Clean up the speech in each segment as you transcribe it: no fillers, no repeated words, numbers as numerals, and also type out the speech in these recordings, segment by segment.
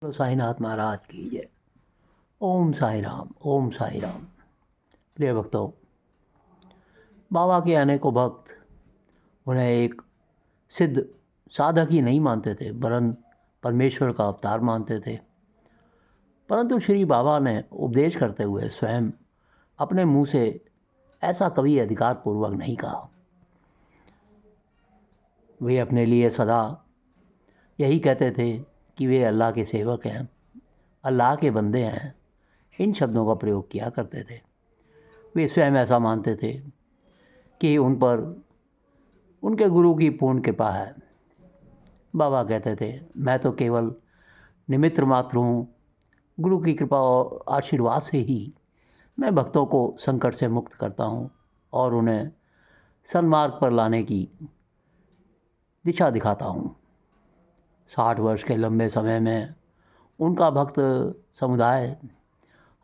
बोलो साईनाथ महाराज की जय। ओम साई राम, ओम साई राम। प्रिय भक्तों, बाबा के अनेकों भक्त उन्हें एक सिद्ध साधक ही नहीं मानते थे, वरन परमेश्वर का अवतार मानते थे। परंतु श्री बाबा ने उपदेश करते हुए स्वयं अपने मुंह से ऐसा कभी अधिकार पूर्वक नहीं कहा। वे अपने लिए सदा यही कहते थे कि वे अल्लाह के सेवक हैं, अल्लाह के बंदे हैं। इन शब्दों का प्रयोग किया करते थे। वे स्वयं ऐसा मानते थे कि उन पर उनके गुरु की पूर्ण कृपा है। बाबा कहते थे, मैं तो केवल निमित्त मात्र हूँ। गुरु की कृपा और आशीर्वाद से ही मैं भक्तों को संकट से मुक्त करता हूँ और उन्हें सन्मार्ग पर लाने की दिशा दिखाता हूँ। 60 वर्ष के लंबे समय में उनका भक्त समुदाय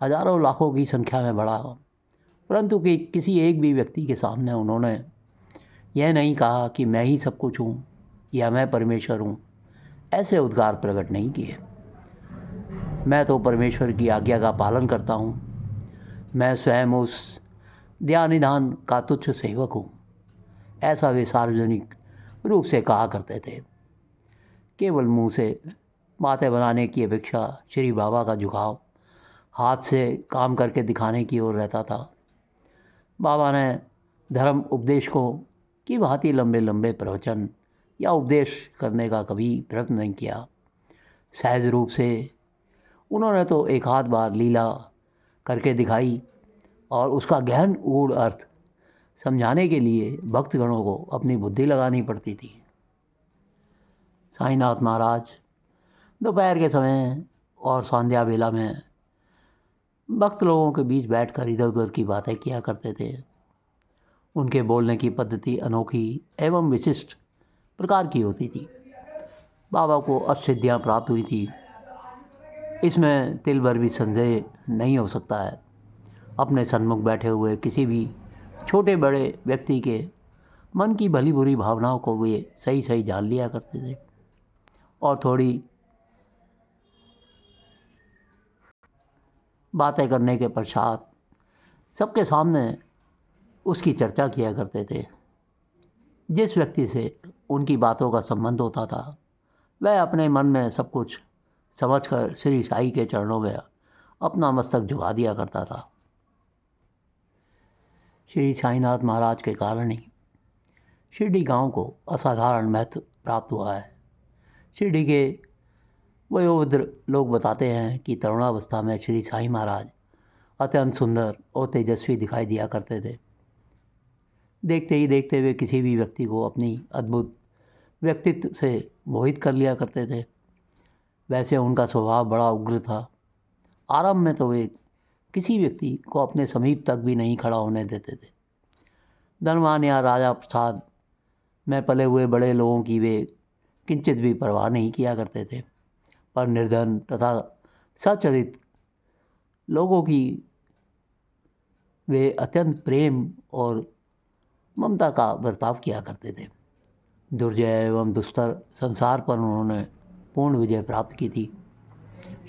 हजारों लाखों की संख्या में बढ़ा, परंतु कि किसी एक भी व्यक्ति के सामने उन्होंने यह नहीं कहा कि मैं ही सब कुछ हूँ या मैं परमेश्वर हूँ। ऐसे उद्गार प्रकट नहीं किए। मैं तो परमेश्वर की आज्ञा का पालन करता हूँ। मैं स्वयं उस ध्यान का तुच्छ सेवक हूँ, ऐसा वे सार्वजनिक रूप से कहा करते थे। केवल मुंह से बातें बनाने की अपेक्षा श्री बाबा का झुकाव हाथ से काम करके दिखाने की ओर रहता था। बाबा ने धर्म उपदेशकों की भांति लंबे लंबे प्रवचन या उपदेश करने का कभी प्रयत्न नहीं किया। सहज रूप से उन्होंने तो एक आध बार लीला करके दिखाई और उसका गहन गूढ़ अर्थ समझाने के लिए भक्तगणों को अपनी बुद्धि लगानी पड़ती थी। साईनाथ महाराज दोपहर के समय और संध्या बेला में भक्त लोगों के बीच बैठकर इधर उधर की बातें किया करते थे। उनके बोलने की पद्धति अनोखी एवं विशिष्ट प्रकार की होती थी। बाबा को अष्टसिद्धियाँ प्राप्त हुई थी, इसमें तिल भर भी संदेह नहीं हो सकता है। अपने सन्मुख बैठे हुए किसी भी छोटे बड़े व्यक्ति के मन की भली बुरी भावनाओं को वे सही सही जान लिया करते थे और थोड़ी बातें करने के पश्चात सबके सामने उसकी चर्चा किया करते थे। जिस व्यक्ति से उनकी बातों का संबंध होता था, वह अपने मन में सब कुछ समझकर श्री साई के चरणों में अपना मस्तक झुका दिया करता था। श्री साईनाथ महाराज के कारण ही शिरडी गांव को असाधारण महत्व प्राप्त हुआ है। शिरडी के वयोवृद्ध लोग बताते हैं कि तरुणावस्था में श्री साई महाराज अत्यंत सुंदर और तेजस्वी दिखाई दिया करते थे। देखते ही देखते वे किसी भी व्यक्ति को अपनी अद्भुत व्यक्तित्व से मोहित कर लिया करते थे। वैसे उनका स्वभाव बड़ा उग्र था। आरंभ में तो वे किसी व्यक्ति को अपने समीप तक भी नहीं खड़ा होने देते थे। धनवान या राजा प्रसाद में पले हुए बड़े लोगों की वे किंचित भी परवाह नहीं किया करते थे, पर निर्धन तथा सचरित लोगों की वे अत्यंत प्रेम और ममता का बर्ताव किया करते थे। दुर्जय एवं दुस्तर संसार पर उन्होंने पूर्ण विजय प्राप्त की थी।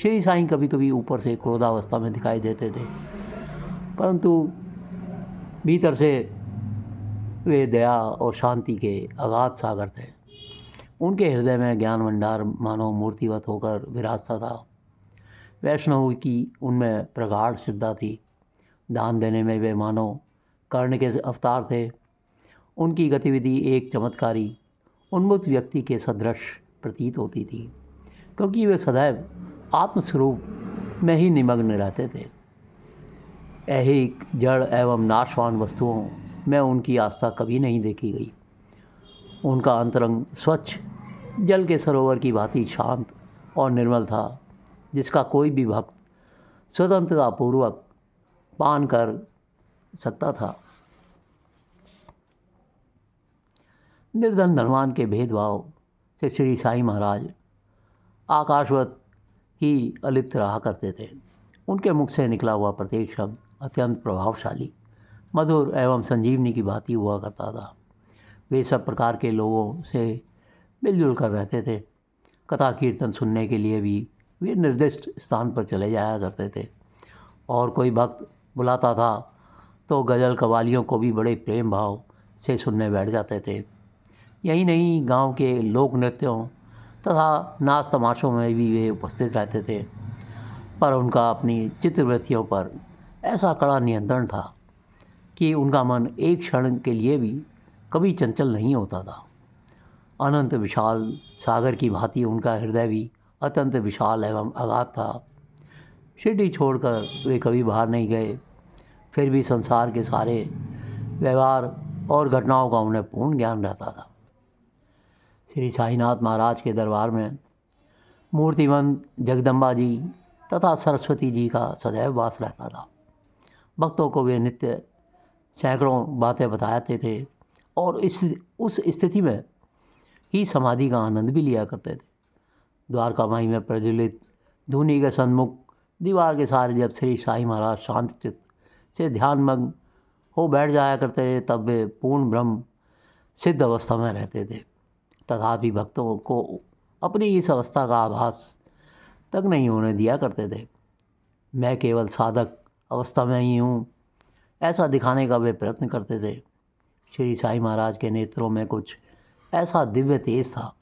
श्री साईं कभी कभी ऊपर से क्रोधावस्था में दिखाई देते थे, परंतु भीतर से वे दया और शांति के अगाध सागर थे। उनके हृदय में ज्ञान भंडार मानो मूर्तिवत होकर विराजता था। वैष्णव की उनमें प्रगाढ़ श्रद्धा थी। दान देने में वे मानो कर्ण के अवतार थे। उनकी गतिविधि एक चमत्कारी उन्मुक्त व्यक्ति के सदृश प्रतीत होती थी, क्योंकि वे सदैव आत्मस्वरूप में ही निमग्न रहते थे। ऐहिक जड़ एवं नाशवान वस्तुओं में उनकी आस्था कभी नहीं देखी गई। उनका अंतरंग स्वच्छ जल के सरोवर की भांति शांत और निर्मल था, जिसका कोई भी भक्त स्वतंत्रतापूर्वक पान कर सकता था। निर्धन धनवान के भेदभाव से श्री साई महाराज आकाशवत ही अलिप्त रहा करते थे। उनके मुख से निकला हुआ प्रत्येक शब्द अत्यंत प्रभावशाली, मधुर एवं संजीवनी की भांति हुआ करता था। वे सब प्रकार के लोगों से मिलजुल कर रहते थे। कथा कीर्तन सुनने के लिए भी वे निर्दिष्ट स्थान पर चले जाया करते थे और कोई भक्त बुलाता था तो गज़ल कव्वालियों को भी बड़े प्रेम भाव से सुनने बैठ जाते थे। यही नहीं, गांव के लोक नृत्यों तथा नाच तमाशों में भी वे उपस्थित रहते थे, पर उनका अपनी चित्रवृत्तियों पर ऐसा कड़ा नियंत्रण था कि उनका मन एक क्षण के लिए भी कभी चंचल नहीं होता था। अनंत विशाल सागर की भांति उनका हृदय भी अत्यंत विशाल एवं अगाध था। शिरडी छोड़कर वे कभी बाहर नहीं गए, फिर भी संसार के सारे व्यवहार और घटनाओं का उन्हें पूर्ण ज्ञान रहता था। श्री साईनाथ महाराज के दरबार में मूर्तिमंत जगदम्बा जी तथा सरस्वती जी का सदैव वास रहता था। भक्तों को वे नित्य सैकड़ों बातें बताते थे और उस स्थिति में ही समाधि का आनंद भी लिया करते थे। द्वारका माई में प्रज्वलित धूनी के सन्मुख दीवार के सहारे जब श्री साई महाराज शांत चित्त से ध्यानमग्न हो बैठ जाया करते थे, तब वे पूर्ण ब्रह्म सिद्ध अवस्था में रहते थे। तथापि भक्तों को अपनी इस अवस्था का आभास तक नहीं होने दिया करते थे। मैं केवल साधक अवस्था में ही हूँ, ऐसा दिखाने का वे प्रयत्न करते थे। श्री साई महाराज के नेत्रों में कुछ ऐसा दिव्य तेज था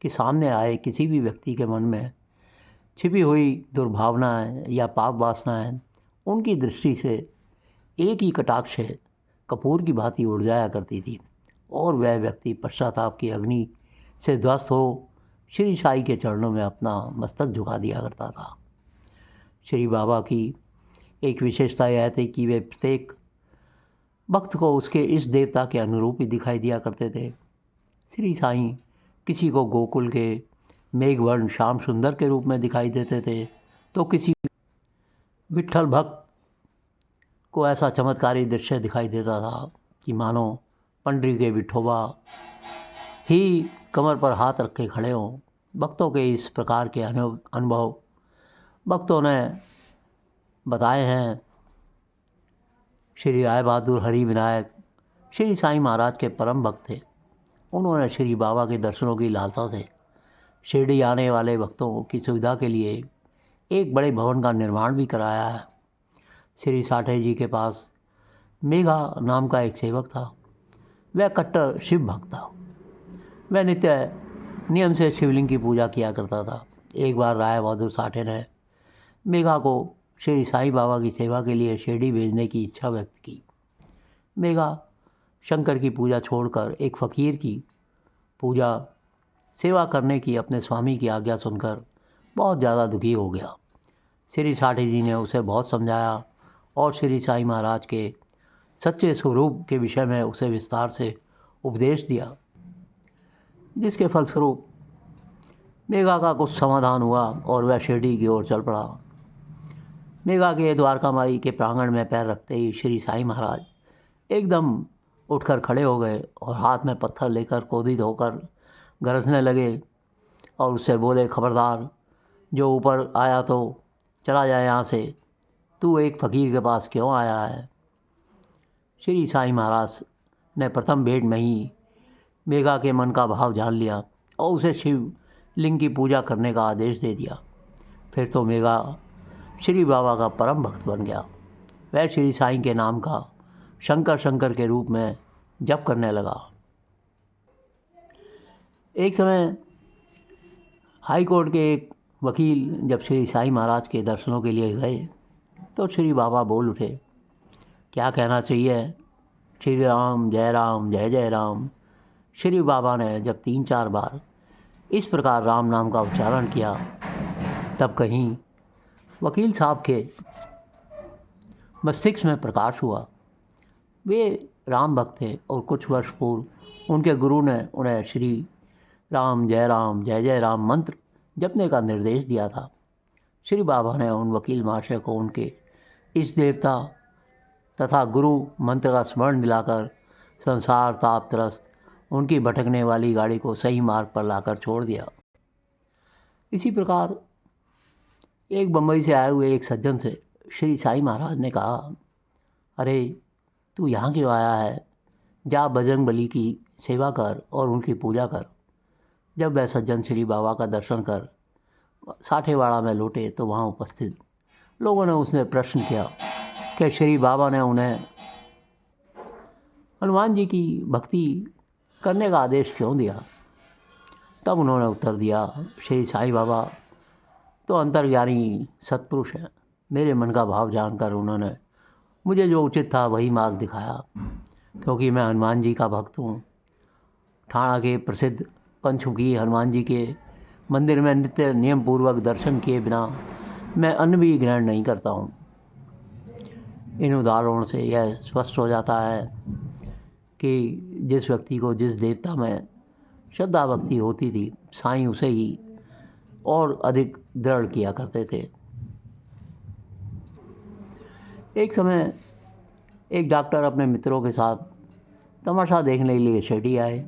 कि सामने आए किसी भी व्यक्ति के मन में छिपी हुई दुर्भावनाएं या पाप वासनाएं उनकी दृष्टि से एक ही कटाक्ष से कपूर की भांति उड़ जाया करती थी और वह व्यक्ति पश्चाताप की अग्नि से ध्वस्त हो श्री साई के चरणों में अपना मस्तक झुका दिया करता था। श्री बाबा की एक विशेषता यह थी कि वे प्रत्येक भक्त को उसके इस देवता के अनुरूप ही दिखाई दिया करते थे। श्री साईं किसी को गोकुल के मेघवर्ण श्याम सुंदर के रूप में दिखाई देते थे, तो किसी विट्ठल भक्त को ऐसा चमत्कारी दृश्य दिखाई देता था कि मानो पंडरी के विठोबा ही कमर पर हाथ रख के खड़े हों। भक्तों के इस प्रकार के अनुभव भक्तों ने बताए हैं। श्री राय बहादुर हरि विनायक श्री साईं महाराज के परम भक्त थे। उन्होंने श्री बाबा के दर्शनों की लालसा से शिरडी आने वाले भक्तों की सुविधा के लिए एक बड़े भवन का निर्माण भी कराया है। श्री साठे जी के पास मेघा नाम का एक सेवक था। वह कट्टर शिव भक्त था। वह नित्य नियम से शिवलिंग की पूजा किया करता था। एक बार राय बहादुर साठे ने मेघा को श्री साईं बाबा की सेवा के लिए शिरडी भेजने की इच्छा व्यक्त की। मेघा शंकर की पूजा छोड़कर एक फ़कीर की पूजा सेवा करने की अपने स्वामी की आज्ञा सुनकर बहुत ज़्यादा दुखी हो गया। श्री साठे जी ने उसे बहुत समझाया और श्री साईं महाराज के सच्चे स्वरूप के विषय में उसे विस्तार से उपदेश दिया, जिसके फलस्वरूप मेघा का कुछ समाधान हुआ और वह शिरडी की ओर चल पड़ा। मेघा के द्वारका माई के प्रांगण में पैर रखते ही श्री साईं महाराज एकदम उठकर खड़े हो गए और हाथ में पत्थर लेकर क्रोधित होकर गरजने लगे और उससे बोले, खबरदार, जो ऊपर आया तो चला जाए यहाँ से। तू एक फ़कीर के पास क्यों आया है? श्री साईं महाराज ने प्रथम भेंट में ही मेघा के मन का भाव जान लिया और उसे शिव लिंग की पूजा करने का आदेश दे दिया। फिर तो मेघा श्री बाबा का परम भक्त बन गया। वह श्री साईं के नाम का शंकर शंकर के रूप में जप करने लगा। एक समय हाई कोर्ट के एक वकील जब श्री साईं महाराज के दर्शनों के लिए गए तो श्री बाबा बोल उठे, क्या कहना चाहिए? श्री राम जय जय राम। श्री बाबा ने जब 3-4 बार इस प्रकार राम नाम का उच्चारण किया तब कहीं वकील साहब के मस्तिष्क में प्रकाश हुआ। वे राम भक्त थे और कुछ वर्ष पूर्व उनके गुरु ने उन्हें श्री राम जय जय राम मंत्र जपने का निर्देश दिया था। श्री बाबा ने उन वकील महाशय को उनके इस देवता तथा गुरु मंत्र का स्मरण दिलाकर संसार तापत्रस्त उनकी भटकने वाली गाड़ी को सही मार्ग पर लाकर छोड़ दिया। इसी प्रकार एक बम्बई से आए हुए एक सज्जन से श्री साईं महाराज ने कहा, अरे तू यहाँ क्यों आया है? जा बजरंग बली की सेवा कर और उनकी पूजा कर। जब वह सज्जन श्री बाबा का दर्शन कर साठेवाड़ा में लौटे तो वहाँ उपस्थित लोगों ने उसने प्रश्न किया कि श्री बाबा ने उन्हें हनुमान जी की भक्ति करने का आदेश क्यों दिया। तब उन्होंने उत्तर दिया, श्री साईं बाबा तो अंतर्ज्ञानी सत्पुरुष हैं। मेरे मन का भाव जानकर उन्होंने मुझे जो उचित था वही मार्ग दिखाया। क्योंकि मैं हनुमान जी का भक्त हूँ, ठाणा के प्रसिद्ध पंचमुखी हनुमान जी के मंदिर में नित्य नियम पूर्वक दर्शन किए बिना मैं अन्न भी ग्रहण नहीं करता हूँ। इन उदाहरणों से यह स्पष्ट हो जाता है कि जिस व्यक्ति को जिस देवता में श्रद्धा भक्ति होती थी, साईं उसे ही और अधिक दृढ़ किया करते थे। एक समय एक डॉक्टर अपने मित्रों के साथ तमाशा देखने के लिए शिरडी आए।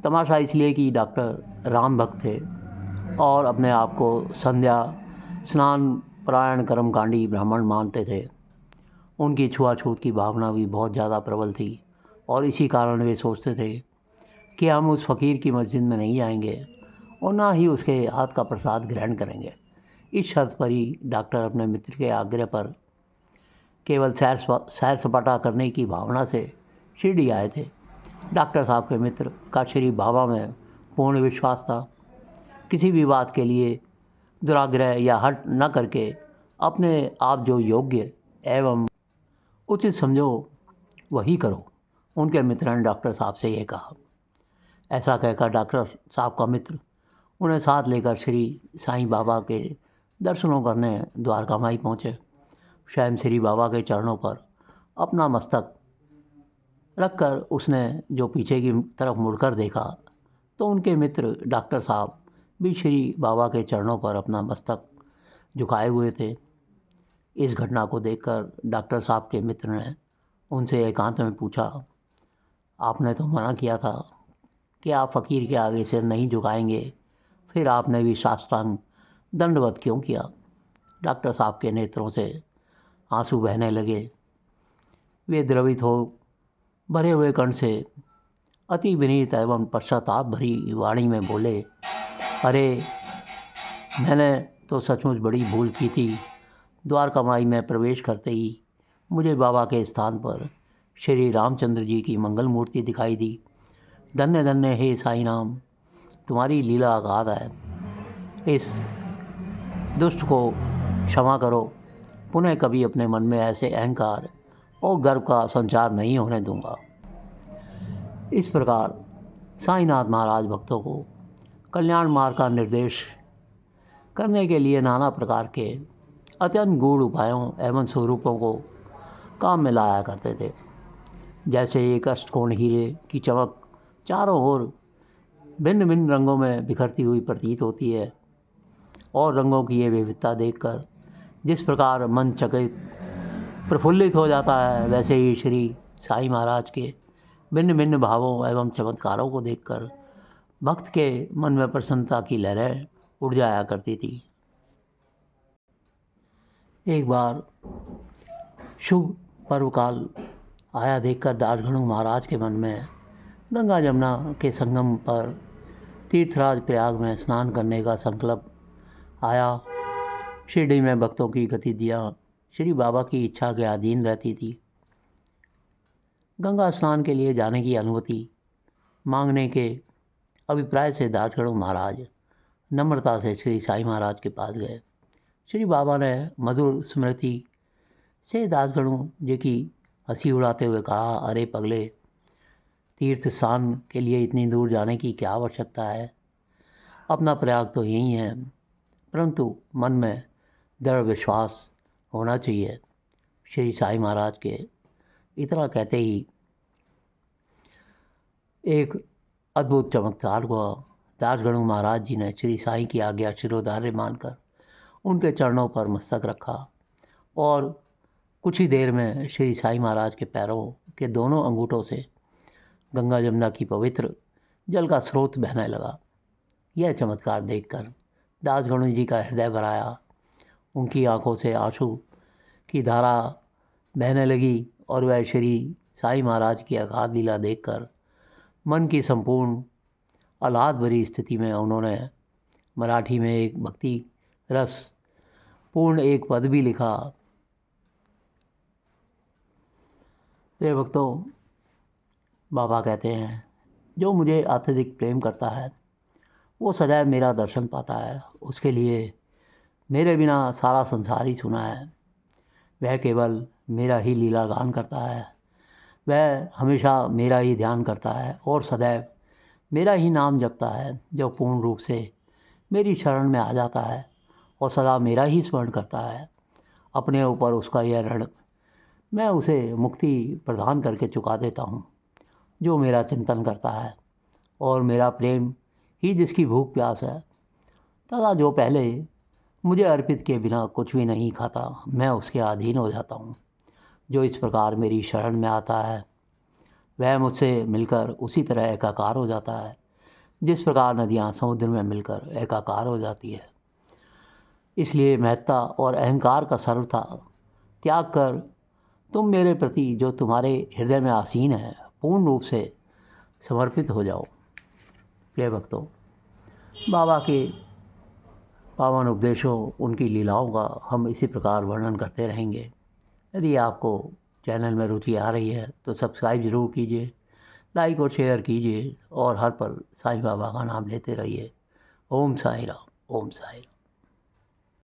तमाशा इसलिए कि डॉक्टर राम भक्त थे और अपने आप को संध्या स्नान परायण कर्मकांडी ब्राह्मण मानते थे। उनकी छुआछूत की भावना भी बहुत ज़्यादा प्रबल थी और इसी कारण वे सोचते थे कि हम उस फ़कीर की मस्जिद में नहीं जाएंगे और ना ही उसके हाथ का प्रसाद ग्रहण करेंगे। इस शर्त पर ही डॉक्टर अपने मित्र के आग्रह पर केवल सैर सपाटा करने की भावना से शिरडी आए थे। डॉक्टर साहब के मित्र का श्री बाबा में पूर्ण विश्वास था। किसी भी बात के लिए दुराग्रह या हट न करके अपने आप जो योग्य एवं उचित समझो वही करो, उनके मित्र ने डॉक्टर साहब से ये कहा। ऐसा कहकर डॉक्टर साहब का मित्र उन्हें साथ लेकर श्री साईं बाबा के दर्शनों करने द्वारका माई पहुँचे। स्वयं श्री बाबा के चरणों पर अपना मस्तक रखकर उसने जो पीछे की तरफ मुड़कर देखा तो उनके मित्र डॉक्टर साहब भी श्री बाबा के चरणों पर अपना मस्तक झुकाए हुए थे। इस घटना को देखकर डॉक्टर साहब के मित्र ने उनसे एकांत में पूछा, आपने तो मना किया था कि आप फ़कीर के आगे सिर नहीं झुकाएंगे, फिर आपने भी साष्टांग दंडवत क्यों किया। डॉक्टर साहब के नेत्रों से आंसू बहने लगे। वे द्रवित हो भरे हुए कंठ से अति विनीत एवं पश्चाताप भरी वाणी में बोले, अरे मैंने तो सचमुच बड़ी भूल की थी। द्वारका माई में प्रवेश करते ही मुझे बाबा के स्थान पर श्री रामचंद्र जी की मंगल मूर्ति दिखाई दी। धन्य धन्य हे साईं नाम, तुम्हारी लीला अगाध है। इस दुष्ट को क्षमा करो। पुनः कभी अपने मन में ऐसे अहंकार और गर्व का संचार नहीं होने दूंगा। इस प्रकार साईनाथ महाराज भक्तों को कल्याण मार्ग का निर्देश करने के लिए नाना प्रकार के अत्यंत गूढ़ उपायों एवं स्वरूपों को काम में लाया करते थे। जैसे एक अष्टकोण हीरे की चमक चारों ओर भिन्न भिन्न रंगों में बिखरती हुई प्रतीत होती है और रंगों की ये विविधता देखकर जिस प्रकार मन चकित प्रफुल्लित हो जाता है, वैसे ही श्री साईं महाराज के भिन्न भिन्न भावों एवं चमत्कारों को देखकर भक्त के मन में प्रसन्नता की लहरें उड़ जाया करती थी। एक बार शुभ पर्वकाल आया देखकर दासगणु महाराज के मन में गंगा जमुना के संगम पर तीर्थराज प्रयाग में स्नान करने का संकल्प आया। शिरडी में भक्तों की गतिविधियाँ श्री बाबा की इच्छा के अधीन रहती थी। गंगा स्नान के लिए जाने की अनुमति मांगने के अभिप्राय से दासगणु महाराज नम्रता से श्री साईं महाराज के पास गए। श्री बाबा ने मधुर स्मृति से दासगणु जी की हंसी उड़ाते हुए कहा, अरे पगले, तीर्थ स्नान के लिए इतनी दूर जाने की क्या आवश्यकता है। अपना प्रयाग तो यही है, परंतु मन में दृढ़ विश्वास होना चाहिए। श्री साईं महाराज के इतना कहते ही एक अद्भुत चमत्कार हुआ। दासगणु महाराज जी ने श्री साईं की आज्ञा शिरोधार्य मानकर उनके चरणों पर मस्तक रखा और कुछ ही देर में श्री साईं महाराज के पैरों के दोनों अंगूठों से गंगा जमुना की पवित्र जल का स्रोत बहने लगा। यह चमत्कार देखकर दासगणु जी का हृदय भर आया। उनकी आंखों से आंसू की धारा बहने लगी और वह श्री साईं महाराज की अगाध लीला देखकर मन की संपूर्ण आह्लाद भरी स्थिति में उन्होंने मराठी में एक भक्ति रस पूर्ण एक पद भी लिखा। प्रिय भक्तों, बाबा कहते हैं जो मुझे अत्यधिक प्रेम करता है वो सदैव मेरा दर्शन पाता है। उसके लिए मेरे बिना सारा संसार ही सुना है। वह केवल मेरा ही लीला गान करता है। वह हमेशा मेरा ही ध्यान करता है और सदैव मेरा ही नाम जपता है। जो पूर्ण रूप से मेरी शरण में आ जाता है और सदा मेरा ही स्मरण करता है, अपने ऊपर उसका यह ऋण मैं उसे मुक्ति प्रदान करके चुका देता हूँ। जो मेरा चिंतन करता है और मेरा प्रेम ही जिसकी भूख प्यास है, तथा जो पहले मुझे अर्पित किए बिना कुछ भी नहीं खाता, मैं उसके अधीन हो जाता हूँ। जो इस प्रकार मेरी शरण में आता है वह मुझसे मिलकर उसी तरह एकाकार हो जाता है जिस प्रकार नदियाँ समुद्र में मिलकर एकाकार हो जाती है। इसलिए महत्ता और अहंकार का सर्वथा त्याग कर तुम मेरे प्रति जो तुम्हारे हृदय में आसीन है पूर्ण रूप से समर्पित हो जाओ। प्रिय भक्तों, बाबा के पावन उपदेशों, उनकी लीलाओं का हम इसी प्रकार वर्णन करते रहेंगे। यदि आपको चैनल में रुचि आ रही है तो सब्सक्राइब ज़रूर कीजिए, लाइक और शेयर कीजिए और हर पल साईं बाबा का नाम लेते रहिए। ओम साईं राम, ओम साईं राम।